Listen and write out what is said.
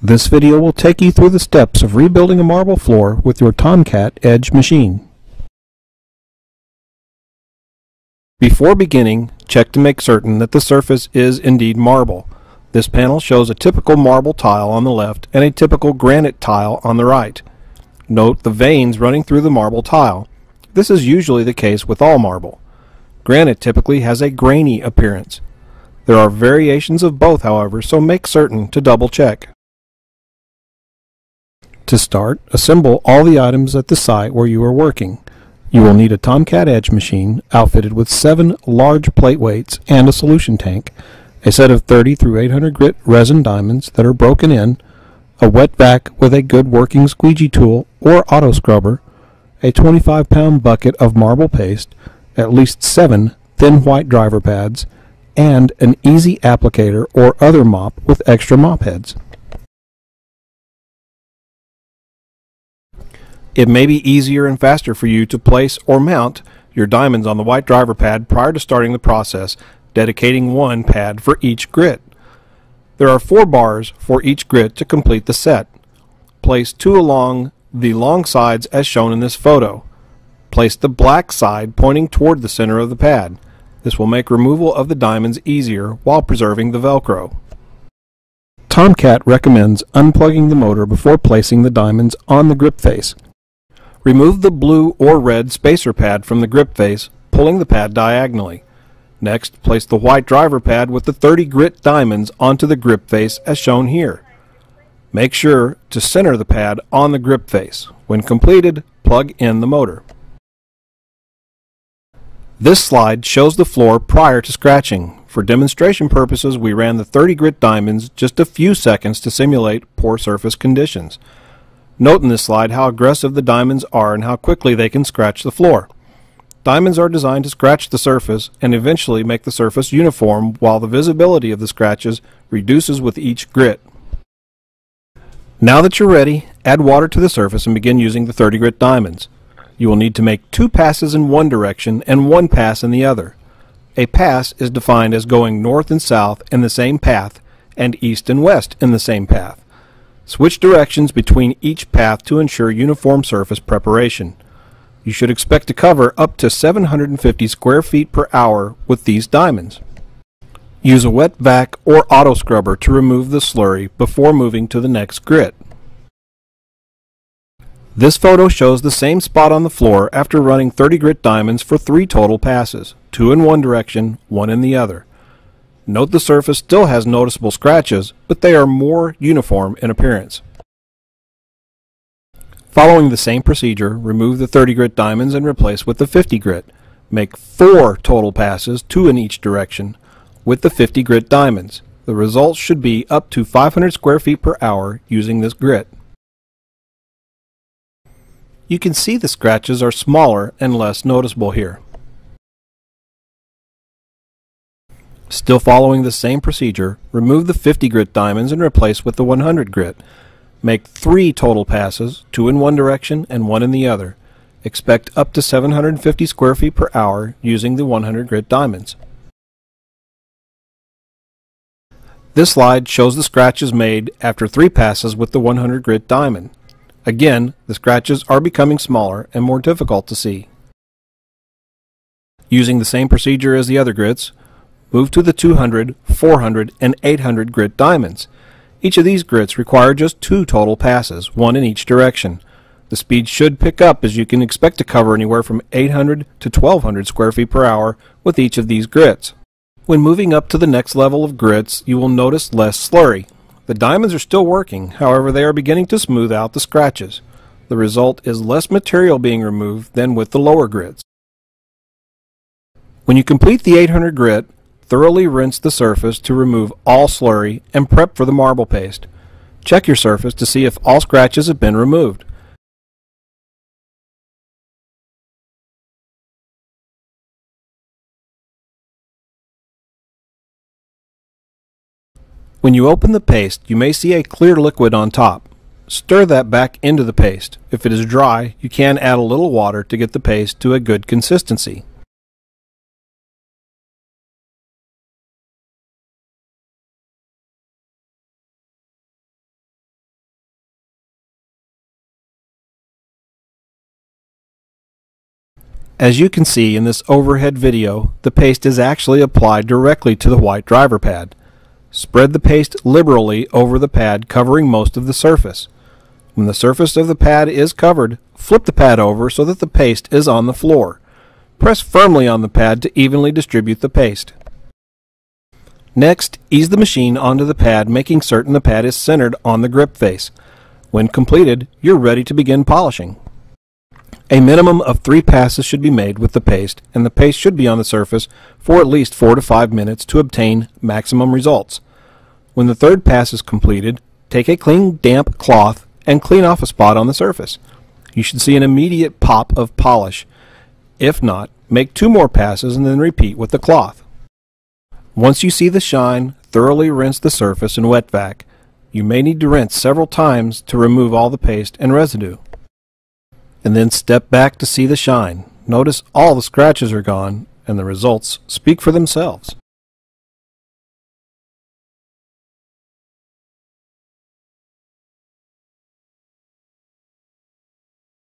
This video will take you through the steps of rebuilding a marble floor with your Tomcat Edge machine. Before beginning, check to make certain that the surface is indeed marble. This panel shows a typical marble tile on the left and a typical granite tile on the right. Note the veins running through the marble tile. This is usually the case with all marble. Granite typically has a grainy appearance. There are variations of both, however, so make certain to double check. To start, assemble all the items at the site where you are working. You will need a Tomcat Edge machine outfitted with 7 large plate weights and a solution tank, a set of 30 through 800 grit resin diamonds that are broken in, a wet vac with a good working squeegee tool or auto scrubber, a 25-pound bucket of marble paste, at least 7 thin white driver pads, and an easy applicator or other mop with extra mop heads. It may be easier and faster for you to place or mount your diamonds on the white driver pad prior to starting the process, dedicating one pad for each grit. There are 4 bars for each grit to complete the set. Place 2 along the long sides as shown in this photo. Place the black side pointing toward the center of the pad. This will make removal of the diamonds easier while preserving the Velcro. Tomcat recommends unplugging the motor before placing the diamonds on the grip face. Remove the blue or red spacer pad from the grip face, pulling the pad diagonally. Next, place the white driver pad with the 30 grit diamonds onto the grip face as shown here. Make sure to center the pad on the grip face. When completed, plug in the motor. This slide shows the floor prior to scratching. For demonstration purposes, we ran the 30 grit diamonds just a few seconds to simulate poor surface conditions. Note in this slide how aggressive the diamonds are and how quickly they can scratch the floor. Diamonds are designed to scratch the surface and eventually make the surface uniform, while the visibility of the scratches reduces with each grit. Now that you're ready, add water to the surface and begin using the 30 grit diamonds. You will need to make 2 passes in one direction and 1 pass in the other. A pass is defined as going north and south in the same path and east and west in the same path. Switch directions between each path to ensure uniform surface preparation. You should expect to cover up to 750 square feet per hour with these diamonds. Use a wet vac or auto scrubber to remove the slurry before moving to the next grit. This photo shows the same spot on the floor after running 30 grit diamonds for 3 total passes, 2 in one direction, 1 in the other. Note the surface still has noticeable scratches, but they are more uniform in appearance. Following the same procedure, remove the 30 grit diamonds and replace with the 50 grit. Make 4 total passes, 2 in each direction, with the 50 grit diamonds. The results should be up to 500 square feet per hour using this grit. You can see the scratches are smaller and less noticeable here. Still following the same procedure, remove the 50 grit diamonds and replace with the 100 grit. Make 3 total passes, 2 in one direction and 1 in the other. Expect up to 750 square feet per hour using the 100 grit diamonds. This slide shows the scratches made after 3 passes with the 100 grit diamond. Again, the scratches are becoming smaller and more difficult to see. Using the same procedure as the other grits, move to the 200, 400, and 800 grit diamonds. Each of these grits require just 2 total passes, 1 in each direction. The speed should pick up as you can expect to cover anywhere from 800 to 1200 square feet per hour with each of these grits. When moving up to the next level of grits, you will notice less slurry. The diamonds are still working, however they are beginning to smooth out the scratches. The result is less material being removed than with the lower grits. When you complete the 800 grit, thoroughly rinse the surface to remove all slurry and prep for the marble paste. Check your surface to see if all scratches have been removed. When you open the paste, you may see a clear liquid on top. Stir that back into the paste. If it is dry, you can add a little water to get the paste to a good consistency. As you can see in this overhead video, the paste is actually applied directly to the white driver pad. Spread the paste liberally over the pad, covering most of the surface. When the surface of the pad is covered, flip the pad over so that the paste is on the floor. Press firmly on the pad to evenly distribute the paste. Next, ease the machine onto the pad, making certain the pad is centered on the grip face. When completed, you're ready to begin polishing. A minimum of 3 passes should be made with the paste, and the paste should be on the surface for at least 4 to 5 minutes to obtain maximum results. When the 3rd pass is completed, take a clean, damp cloth and clean off a spot on the surface. You should see an immediate pop of polish. If not, make 2 more passes and then repeat with the cloth. Once you see the shine, thoroughly rinse the surface in wet vac. You may need to rinse several times to remove all the paste and residue. And then step back to see the shine. Notice all the scratches are gone, and the results speak for themselves.